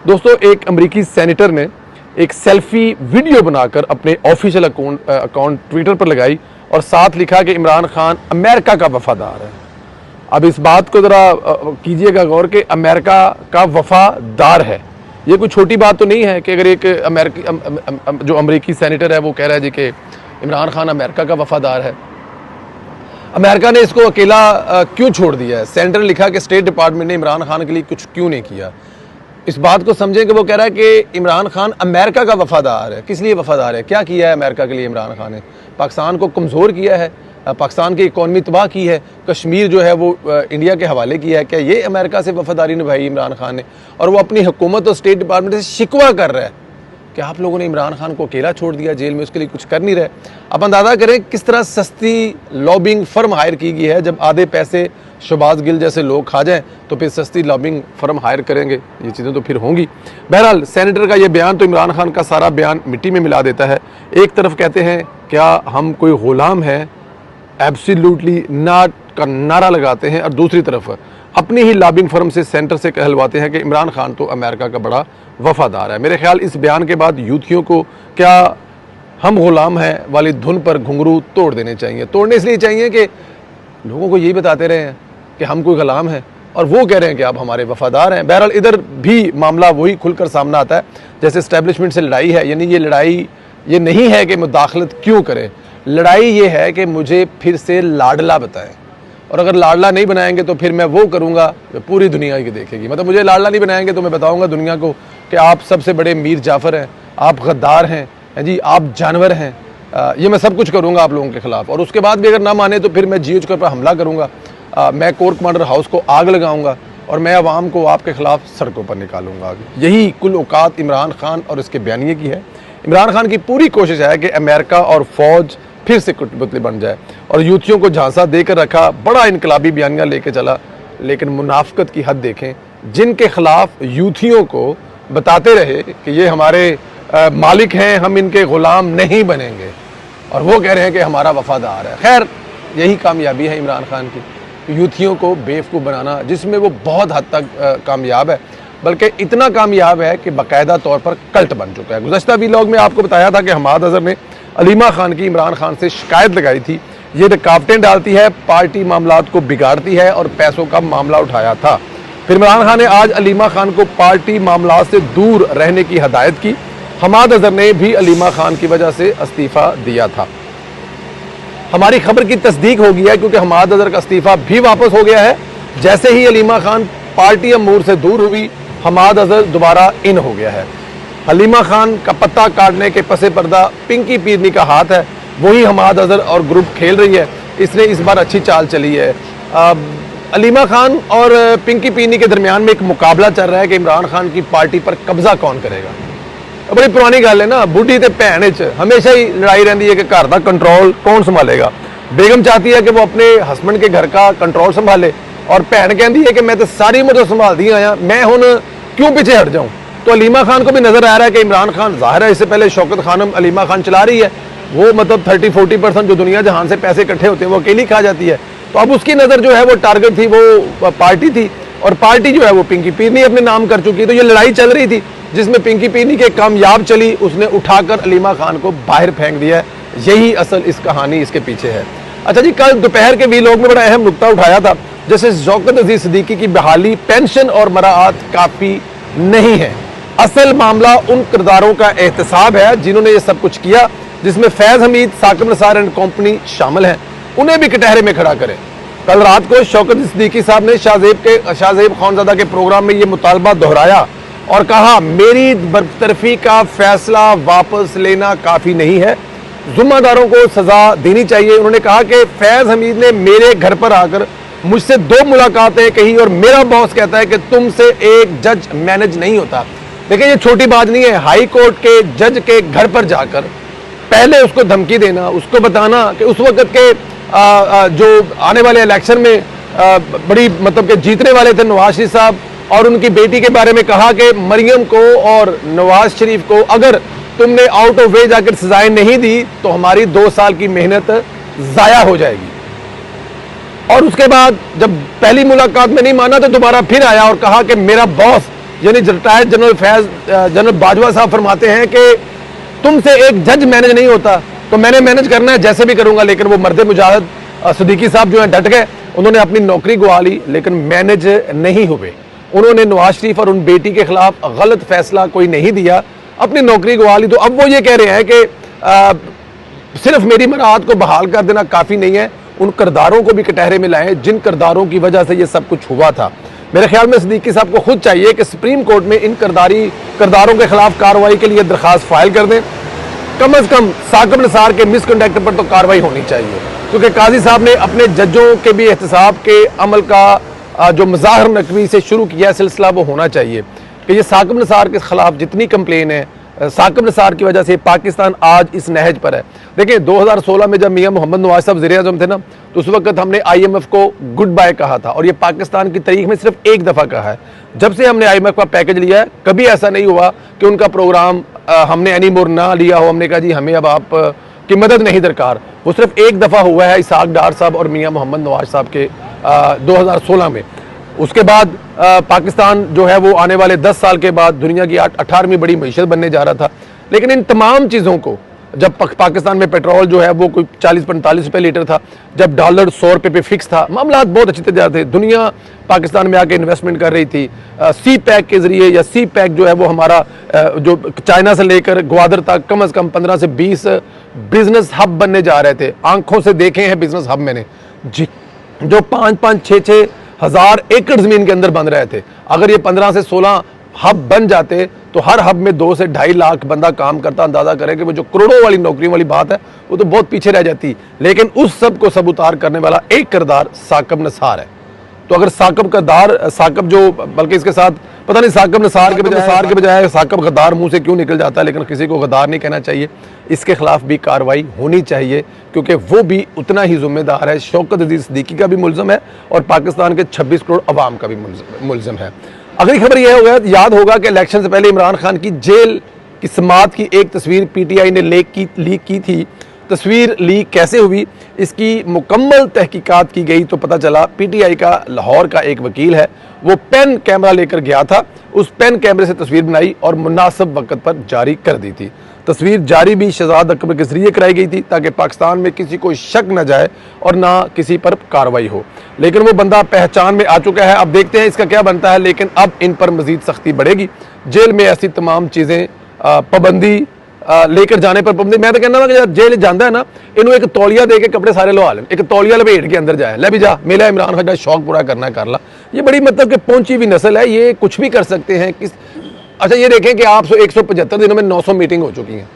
दोस्तों, एक अमेरिकी सेनेटर ने एक सेल्फी वीडियो बनाकर अपने ऑफिशियल अकाउंट ट्विटर पर लगाई और साथ लिखा कि इमरान खान अमेरिका का वफादार है। अब इस बात को ज़रा कीजिएगा गौर कि अमेरिका का वफादार है, ये कोई छोटी बात तो नहीं है कि अगर एक जो अमेरिकी सेनेटर है वो कह रहा है जी कि इमरान खान अमेरिका का वफादार है। अमेरिका ने इसको अकेला क्यों छोड़ दिया है? सेनेटर ने लिखा कि स्टेट डिपार्टमेंट ने इमरान खान के लिए कुछ क्यों नहीं किया। इस बात को समझें कि वो कह रहा है कि इमरान खान अमेरिका का वफादार है। किस लिए वफादार है? क्या किया है अमेरिका के लिए इमरान खान ने? पाकिस्तान को कमज़ोर किया है, पाकिस्तान की इकॉनमी तबाह की है, कश्मीर जो है वो इंडिया के हवाले किया है। क्या ये अमेरिका से वफादारी निभाई इमरान खान ने? और वो अपनी हुकूमत और स्टेट डिपार्टमेंट से शिकवा कर रहा है कि आप लोगों ने इमरान खान को अकेला छोड़ दिया जेल में, उसके लिए कुछ कर नहीं रहे। अब अंदाज़ा करें किस तरह सस्ती लॉबिंग फर्म हायर की गई है। जब आधे पैसे शहबाज गिल जैसे लोग खा जाएं तो फिर सस्ती लॉबिंग फर्म हायर करेंगे, ये चीज़ें तो फिर होंगी। बहरहाल सेनेटर का ये बयान तो इमरान खान का सारा बयान मिट्टी में मिला देता है। एक तरफ कहते हैं क्या हम कोई गुलाम है, एब्सोल्युटली नॉट का नारा लगाते हैं, और दूसरी तरफ अपनी ही लॉबिंग फर्म से सेंटर से कहलवाते हैं कि इमरान खान तो अमेरिका का बड़ा वफादार है। मेरे ख्याल इस बयान के बाद यूथियों को क्या हम गुलाम हैं वाली धुन पर घुंघरू तोड़ देने चाहिए। तोड़ने इसलिए चाहिए कि लोगों को यही बताते रहे हैं कि हम कोई गुलाम हैं और वो कह रहे हैं कि आप हमारे वफादार हैं। बहरहाल इधर भी मामला वही खुलकर सामने आता है जैसे एस्टेब्लिशमेंट से लड़ाई है। यानी ये लड़ाई ये नहीं है कि मुदाखलत क्यों करें, लड़ाई ये है कि मुझे फिर से लाडला बताएं, और अगर लाडला नहीं बनाएंगे तो फिर मैं वो करूँगा जो पूरी दुनिया की देखेगी। मतलब मुझे लाडला नहीं बनाएंगे तो मैं बताऊँगा दुनिया को कि आप सबसे बड़े मीर जाफ़र हैं, आप गद्दार हैं जी, आप जानवर हैं। ये मैं सब कुछ करूँगा आप लोगों के ख़िलाफ़, और उसके बाद भी अगर ना माने तो फिर मैं GH के ऊपर हमला करूँगा, मैं कोर कमांडर हाउस को आग लगाऊँगा और मैं अवाम को आपके ख़िलाफ़ सड़कों पर निकालूंगा। यही कुल औकात इमरान खान और इसके बयानिए की है। इमरान खान की पूरी कोशिश है कि अमेरिका और फ़ौज फिर से कठपुतली बन जाए, और यूथियों को झांसा देकर रखा, बड़ा इनकलाबी बयानिया लेके चला, लेकिन मुनाफिकत की हद देखें। जिनके ख़िलाफ़ यूथियों को बताते रहे कि ये हमारे मालिक हैं, हम इनके ग़ुलाम नहीं बनेंगे, और वो कह रहे हैं कि हमारा वफादार है। खैर यही कामयाबी है इमरान खान की, यूथियों को बेवकूफ़ बनाना, जिसमें वो बहुत हद तक कामयाब है, बल्कि इतना कामयाब है कि बाकायदा तौर पर कल्ट बन चुका है। गुज़श्ता व्लॉग में आपको बताया था कि हमाद अज़हर ने अलीमा खान की इमरान खान से शिकायत लगाई थी, ये रुकावटें डालती है, पार्टी मामलात को बिगाड़ती है और पैसों का मामला उठाया था। फिर इमरान खान ने आज अलीमा खान को पार्टी मामलात से दूर रहने की हदायत की। हमाद अज़हर ने भी अलीमा खान की वजह से इस्तीफ़ा दिया था। हमारी खबर की तस्दीक हो गई है क्योंकि हमाद अज़हर का इस्तीफ़ा भी वापस हो गया है। जैसे ही अलीमा खान पार्टी अमूर से दूर हुई, हमाद अज़हर दोबारा इन हो गया है। हलीमा खान का पत्ता काटने के पसे पर्दा पिंकी पीरनी का हाथ है, वही हमाद अज़हर और ग्रुप खेल रही है। इसने इस बार अच्छी चाल चली है। अलीमा खान और पिंकी पीरनी के दरमियान में एक मुकाबला चल रहा है कि इमरान खान की पार्टी पर कब्जा कौन करेगा। बड़ी पुरानी गल है ना, बुढ़ी ते भैन च हमेशा ही लड़ाई रहती है कि घर का कंट्रोल कौन संभालेगा। बेगम चाहती है कि वो अपने हस्बैंड के घर का कंट्रोल संभाले, और भैन कहती है कि मैं तो सारी उम्र तो संभालती आया, मैं हुण क्यों पीछे हट जाऊँ। तो अलीमा खान को भी नजर आ रहा है कि इमरान खान, जाहिर है इससे पहले शौकत खानम अलीमा खान चला रही है, वो मतलब 30-40% जो दुनिया जहान से पैसे इकट्ठे होते हैं वो अकेली खा जाती है। तो अब उसकी नज़र जो है वो टारगेट थी, वो पार्टी थी, और पार्टी जो है वो पिंकी पीरनी अपने नाम कर चुकी है। तो ये लड़ाई चल रही थी जिसमें पिंकी पीरनी के कामयाब चली, उसने उठाकर अलीमा खान को बाहर फेंक दिया। यही असल इस कहानी इसके पीछे है। अच्छा जी, कल दोपहर के व्लॉग में बड़ा अहम नुक्ता उठाया था, जैसे शौकत अजीज सिद्दीकी की बहाली, पेंशन और मराआत काफ़ी नहीं है। असल मामला उन किरदारों का एहतसाब है जिन्होंने ये सब कुछ किया, जिसमें फैज़ हमीद, साकिब निसार एंड कंपनी शामिल हैं। उन्हें भी कटहरे में खड़ा करें। कल रात को शौकत सिद्दीकी साहब ने शाहजेब खानज़ादा के प्रोग्राम में ये मुतालबा दोहराया और कहा, मेरी बरतरफी का फैसला वापस लेना काफ़ी नहीं है, जुम्मेदारों को सज़ा देनी चाहिए। उन्होंने कहा कि फैज़ हमीद ने मेरे घर पर आकर मुझसे 2 मुलाकातें कही और मेरा बॉस कहता है कि तुमसे एक जज मैनेज नहीं होता। देखिए ये छोटी बात नहीं है, हाई कोर्ट के जज के घर पर जाकर पहले उसको धमकी देना, उसको बताना कि उस वक्त के जो आने वाले इलेक्शन में बड़ी मतलब कि जीतने वाले थे नवाज शरीफ साहब, और उनकी बेटी के बारे में कहा कि मरियम को और नवाज शरीफ को अगर तुमने आउट ऑफ वे जाकर सजाएं नहीं दी तो हमारी 2 साल की मेहनत ज़ाया हो जाएगी। और उसके बाद जब पहली मुलाकात में नहीं माना तो दोबारा फिर आया और कहा कि मेरा बॉस यानी रिटायर्ड जनरल बाजवा साहब फरमाते हैं कि तुमसे एक जज मैनेज नहीं होता, तो मैंने मैनेज करना है, जैसे भी करूंगा। लेकिन वो मर्द मुजाहिद सिद्दीकी साहब जो है डट गए, उन्होंने अपनी नौकरी गवा ली लेकिन मैनेज नहीं हुए। उन्होंने नवाज शरीफ और उन बेटी के खिलाफ गलत फैसला कोई नहीं दिया, अपनी नौकरी गवा ली। तो अब वो ये कह रहे हैं कि सिर्फ मेरी मराहत को बहाल कर देना काफ़ी नहीं है, उन किरदारों को भी कटहरे में लाएं जिन किरदारों की वजह से ये सब कुछ हुआ था। मेरे ख्याल में सिद्दीकी साहब को खुद चाहिए कि सुप्रीम कोर्ट में इन किरदारों के खिलाफ कार्रवाई के लिए दरखास्त फाइल कर दें। कम अज कम साकिब निसार के मिसकंडक्ट पर तो कार्रवाई होनी चाहिए, क्योंकि काजी साहब ने अपने जजों के भी एहतसाब के अमल का जो मज़ाहिर नकवी से शुरू किया सिलसिला, वो होना चाहिए कि ये साकिब निसार के खिलाफ जितनी कंप्लेन है, साकिब निसार की वजह से पाकिस्तान आज इस नहज पर है। देखिए 2016 में जब मियां मोहम्मद नवाज साहब वज़ीर-ए-आज़म थे ना, तो उस वक्त हमने IMF को गुड बाय कहा था, और ये पाकिस्तान की तारीख में सिर्फ एक दफ़ा कहा है। जब से हमने IMF का पैकेज लिया है, कभी ऐसा नहीं हुआ कि उनका प्रोग्राम हमने एनी मोर ना लिया हो, हमने कहा जी हमें अब आप की मदद नहीं दरकार। वो सिर्फ एक दफ़ा हुआ है इसाक डार साहब और मियां मोहम्मद नवाज साहब के 2016 में। उसके बाद पाकिस्तान जो है वो आने वाले 10 साल के बाद दुनिया की 18वीं बड़ी मईशत बनने जा रहा था। लेकिन इन तमाम चीज़ों को, जब पाकिस्तान में पेट्रोल जो है वो कोई 40-45 रुपये लीटर था, जब डॉलर 100 रुपये पे फिक्स था, मामला बहुत अच्छे जा रहे थे, दुनिया पाकिस्तान में आके इन्वेस्टमेंट कर रही थी। सी पैक के ज़रिए, या सी पैक जो है वो हमारा जो चाइना से लेकर ग्वादर तक कम अज़ कम 15 से 20 बिजनेस हब बनने जा रहे थे। आंखों से देखे हैं बिजनेस हब मैंने, जो 5-5, 6-6 हज़ार एकड़ ज़मीन के अंदर बन रहे थे। अगर ये 15 से 16 हब बन जाते तो हर हब में 2 से 2.5 लाख बंदा काम करता। अंदाज़ा करें कि वो जो करोड़ों वाली नौकरी वाली बात है वो तो बहुत पीछे रह जाती। लेकिन उस सब को सब उतार करने वाला एक किरदार साकिब निसार है। तो अगर साकिब जो, बल्कि इसके साथ पता नहीं साकिब निसार के बजाय साकिब गद्दार मुंह से क्यों निकल जाता है, लेकिन किसी को गद्दार नहीं कहना चाहिए। इसके खिलाफ भी कार्रवाई होनी चाहिए, क्योंकि वो भी उतना ही जिम्मेदार है। शौकत अजीज सिद्दीकी का भी मुल्ज़म है और पाकिस्तान के 26 करोड़ अवाम का भी मुल्ज़म है। अगली खबर यह होगा, याद होगा कि इलेक्शन से पहले इमरान खान की जेल की समात की एक तस्वीर PTI ने लीक की थी। तस्वीर लीक कैसे हुई, इसकी मुकम्मल तहकीकात की गई तो पता चला PTI का लाहौर का एक वकील है, वो पेन कैमरा लेकर गया था, उस पेन कैमरे से तस्वीर बनाई और मुनासिब वक्त पर जारी कर दी थी। तस्वीर जारी भी शहजाद अकबर के जरिए कराई गई थी ताकि पाकिस्तान में किसी को शक न जाए और ना किसी पर कार्रवाई हो। लेकिन वो बंदा पहचान में आ चुका है। अब देखते हैं इसका क्या बनता है, लेकिन अब इन पर मजीद सख्ती बढ़ेगी। जेल में ऐसी तमाम चीज़ें पाबंदी लेकर जाने पर पाबंदी। मैं तो कहना कि जेल जाता है ना, इन्हों एक तौलिया दे के कपड़े सारे लवा लें, एक तौलिया लपेट के अंदर जाए, ले भी जा मेरा इमरान खान का शौक पूरा करना कर ला। ये बड़ी मतलब कि पहुंची हुई नस्ल है, ये कुछ भी कर सकते हैं। अच्छा ये देखें कि आप 175 दिनों में 900 मीटिंग हो चुकी हैं।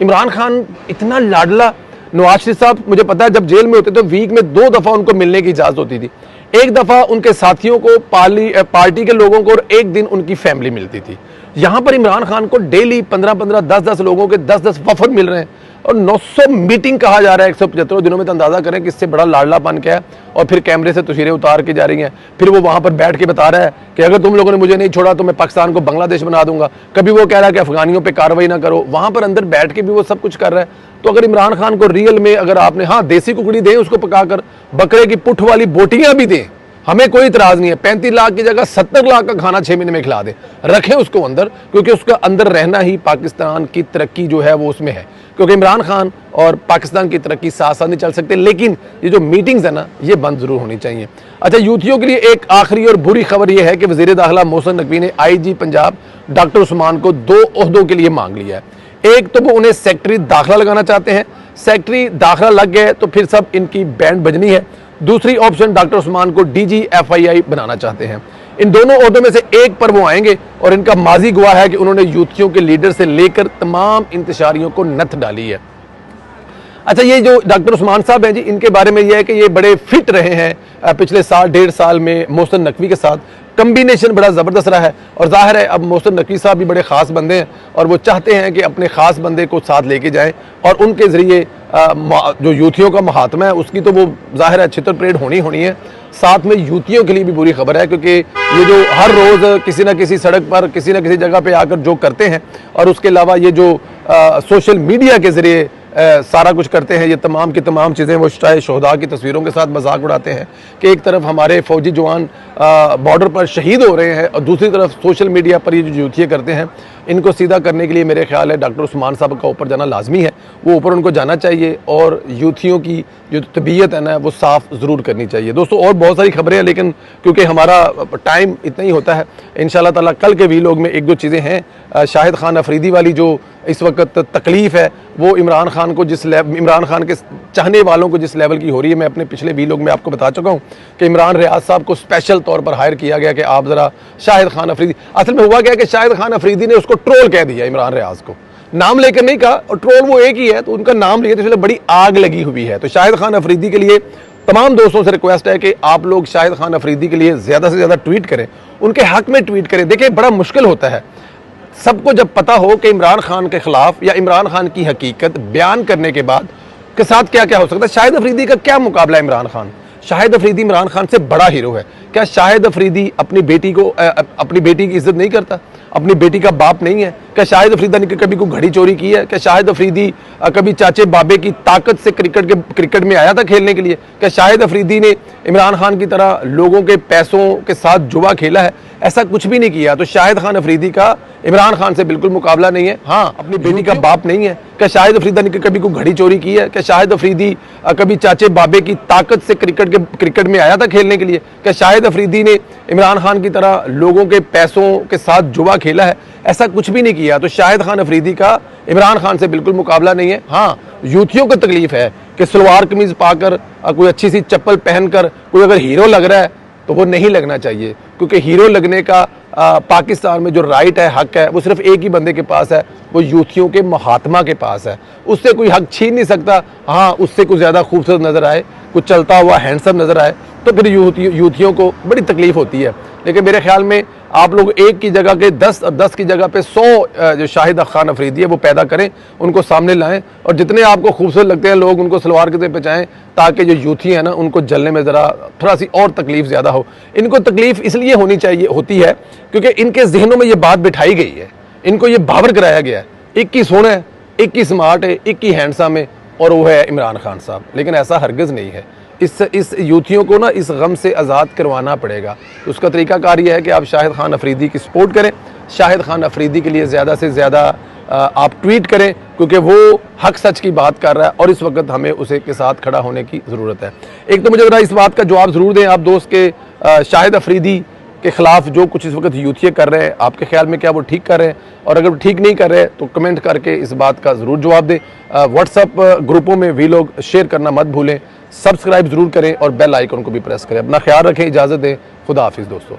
इमरान खान इतना लाडला, नवाज शरीफ साहब मुझे पता है जब जेल में होते तो वीक में 2 दफ़ा उनको मिलने की इजाज़त होती थी। एक दफ़ा उनके साथियों को, पार्टी के लोगों को, और एक दिन उनकी फैमिली मिलती थी। यहाँ पर इमरान खान को डेली 15-15, 10-10 लोगों के 10-10 वफद मिल रहे हैं और 900 मीटिंग कहा जा रहा है 175 दिनों में। तो अंदाजा करें कि इससे बड़ा लाडलापन क्या है। और फिर कैमरे से तस्वीरें उतार के जा रही हैं। फिर वो वहाँ पर बैठ के बता रहा है कि अगर तुम लोगों ने मुझे नहीं छोड़ा तो मैं पाकिस्तान को बांग्लादेश बना दूंगा। कभी वो कह रहा है कि अफगानियों पर कार्रवाई ना करो, वहाँ पर अंदर बैठ के भी वो सब कुछ कर रहा है। तो अगर इमरान खान को रियल में अगर आपने, हाँ देसी कुकड़ी दें उसको पकाकर, बकरे की पुठ वाली बोटियां भी दें, हमें कोई इतराज नहीं है। 35 लाख की जगह 70 लाख का खाना 6 महीने में खिला दें, रखें उसको अंदर, क्योंकि उसका अंदर रहना ही पाकिस्तान की तरक्की जो है वो उसमें है। क्योंकि इमरान खान और पाकिस्तान की तरक्की साथ साथ नहीं चल सकते। लेकिन ये जो मीटिंग्स है ना, ये बंद जरूर होनी चाहिए। अच्छा, यूथियों के लिए एक आखिरी और बुरी खबर ये है कि वज़ीर दाखिला मोहसिन नकवी ने IG पंजाब डॉक्टर उस्मान को 2 ओहदों के लिए मांग लिया है। एक तो वो उन्हें सेक्रेटरी दाखिला लगाना चाहते हैं, सेक्रेटरी दाखिला लग गए तो फिर सब इनकी बैंड बजनी है। दूसरी ऑप्शन डॉक्टर उस्मान को DG FII बनाना चाहते हैं। इन दोनों ओहदों में से एक पर वो आएंगे और इनका माजी गवाह है कि उन्होंने यूथियों के लीडर से लेकर तमाम इंतशारियों को नथ डाली है। अच्छा, ये जो डॉक्टर उस्मान साहब हैं जी, इनके बारे में ये है कि ये बड़े फिट रहे हैं पिछले साल 1.5 साल में मोहसिन नकवी के साथ। कम्बिनेशन बड़ा ज़बरदस्त रहा है और जाहिर है अब मोहसिन नकवी साहब भी बड़े ख़ास बंदे हैं और वो चाहते हैं कि अपने ख़ास बंदे को साथ लेके जाएं और उनके ज़रिए जो यूथियों का महात्मा है उसकी तो वो जाहिर है छितर परेड होनी है। साथ में यूथियों के लिए भी बुरी खबर है, क्योंकि ये जो हर रोज़ किसी न किसी सड़क पर किसी न किसी जगह पे आकर जो करते हैं और उसके अलावा ये जो सोशल मीडिया के ज़रिए सारा कुछ करते हैं। ये तमाम की तमाम चीज़ें वो चाहे शहदा की तस्वीरों के साथ मजाक उड़ाते हैं कि एक तरफ हमारे फौजी जवान बॉर्डर पर शहीद हो रहे हैं और दूसरी तरफ सोशल मीडिया पर ये जो यूथियाँ करते हैं, इनको सीधा करने के लिए मेरे ख्याल है डॉक्टर उस्मान साहब का ऊपर जाना लाजमी है। वो ऊपर उनको जाना चाहिए और यूथियों की जो तबीयत है ना वो साफ़ ज़रूर करनी चाहिए। दोस्तों और बहुत सारी खबरें हैं, लेकिन क्योंकि हमारा टाइम इतना ही होता है, इंशाल्लाह ताला कल के वीलॉग में एक दो चीज़ें हैं। शाहिद खान अफरीदी वाली जो इस वक्त तकलीफ़ है वो इमरान खान को इमरान खान के चाहने वालों को जिस लेवल की हो रही है, मैं अपने पिछले वीलॉग में आपको बता चुका हूँ कि इमरान रियाज साहब को स्पेशल तौर पर हायर किया गया कि आप ज़रा शाहिद खान अफरीदी, असल में हुआ क्या कि शाहिद खान अफरीदी ने उसको ट्रोल कह दिया, इमरान रियाज को नाम लेकर नहीं कहा, और ट्रोल वो एक ही है तो उनका नाम लिया तो इसलिए बड़ी आग लगी हुई है। तो शाहिद खान अफरीदी के लिए तमाम दोस्तों से रिक्वेस्ट है कि आप लोग शाहिद खान अफरीदी के लिए ज़्यादा से ज़्यादा ट्वीट करें, उनके हक में ट्वीट करें। देखिए बड़ा मुश्किल होता है, सबको जब पता हो कि इमरान खान के खिलाफ या इमरान खान की हकीकत बयान करने के बाद के साथ क्या क्या हो सकता है। शाहिद अफरीदी का क्या मुकाबला है इमरान खान? शाहिद अफरीदी इमरान खान से बड़ा हीरो है। क्या शाहिद अफरीदी अपनी बेटी की इज्जत नहीं करता? अपनी बेटी का बाप नहीं है? क्या शाहिद अफरीदी ने कभी कोई घड़ी चोरी की है? क्या शाहिद अफरीदी कभी चाचे बाबे की ताकत से क्रिकेट में आया था खेलने के लिए? क्या शाहिद अफरीदी ने इमरान खान की तरह लोगों के पैसों के साथ जुआ खेला है? ऐसा कुछ भी नहीं किया। तो शाहिद खान अफरीदी का इमरान खान से बिल्कुल मुकाबला नहीं है। हाँ, अपनी बेटी का बाप नहीं है। क्या शाहिद अफरीदी ने कभी कोई घड़ी चोरी की है? क्या शाहिद अफरीदी कभी चाचे बाबे की ताकत से क्रिकेट में आया था खेलने के लिए? क्या शाहिद अफरीदी ने इमरान खान की तरह लोगों के पैसों के साथ जुआ खेला है? ऐसा कुछ भी नहीं किया। तो शाहिद खान अफरीदी का इमरान खान से बिल्कुल मुकाबला नहीं है। हाँ, यूथियों को तकलीफ है कि सलवार कमीज पाकर कोई अच्छी सी चप्पल पहनकर कोई अगर हीरो लग रहा है तो वो नहीं लगना चाहिए, क्योंकि हीरो लगने का पाकिस्तान में जो राइट है, हक है, वो सिर्फ एक ही बंदे के पास है, वो यूथियों के महात्मा के पास है। उससे कोई हक छीन नहीं सकता। हाँ, उससे कुछ ज़्यादा खूबसूरत नज़र आए, कुछ चलता हुआ हैंडसम नज़र आए तो फिर यूथियों को बड़ी तकलीफ होती है। लेकिन मेरे ख्याल में आप लोग एक की जगह के 10 और 10 की जगह पे 100 जो शाहिद खान अफरीदी है वो पैदा करें, उनको सामने लाएं और जितने आपको खूबसूरत लगते हैं लोग उनको सलवार के पहुँचाएँ, ताकि जो यूथी है ना उनको जलने में ज़रा थोड़ा सी और तकलीफ ज़्यादा हो। इनको तकलीफ इसलिए होती है क्योंकि इनके जहनों में ये बात बिठाई गई है, इनको ये बावर कराया गया है, एक ही सोना है, एक ही स्मार्ट है, एक ही हैंडसम है और वो है इमरान खान साहब। लेकिन ऐसा हरगिज़ नहीं है। इस यूथियों को ना इस गम से आज़ाद करवाना पड़ेगा। उसका तरीकाकार ये है कि आप शाहिद खान अफरीदी की सपोर्ट करें, शाहिद खान अफरीदी के लिए ज़्यादा से ज़्यादा आप ट्वीट करें, क्योंकि वो हक सच की बात कर रहा है और इस वक्त हमें उसे के साथ खड़ा होने की ज़रूरत है। एक तो मुझे ज़रा इस बात का जवाब ज़रूर दें आप दोस्त के शाहिद अफरीदी के ख़िलाफ़ जो कुछ इस वक्त यूथिया कर रहे हैं, आपके ख्याल में क्या वो ठीक कर रहे हैं? और अगर वो ठीक नहीं कर रहे तो कमेंट करके इस बात का ज़रूर जवाब दें। व्हाट्सअप ग्रुपों में वीलॉग शेयर करना मत भूलें, सब्सक्राइब ज़रूर करें और बेल आइकन को भी प्रेस करें। अपना ख्याल रखें, इजाज़त दें, खुदा हाफिज़ दोस्तों।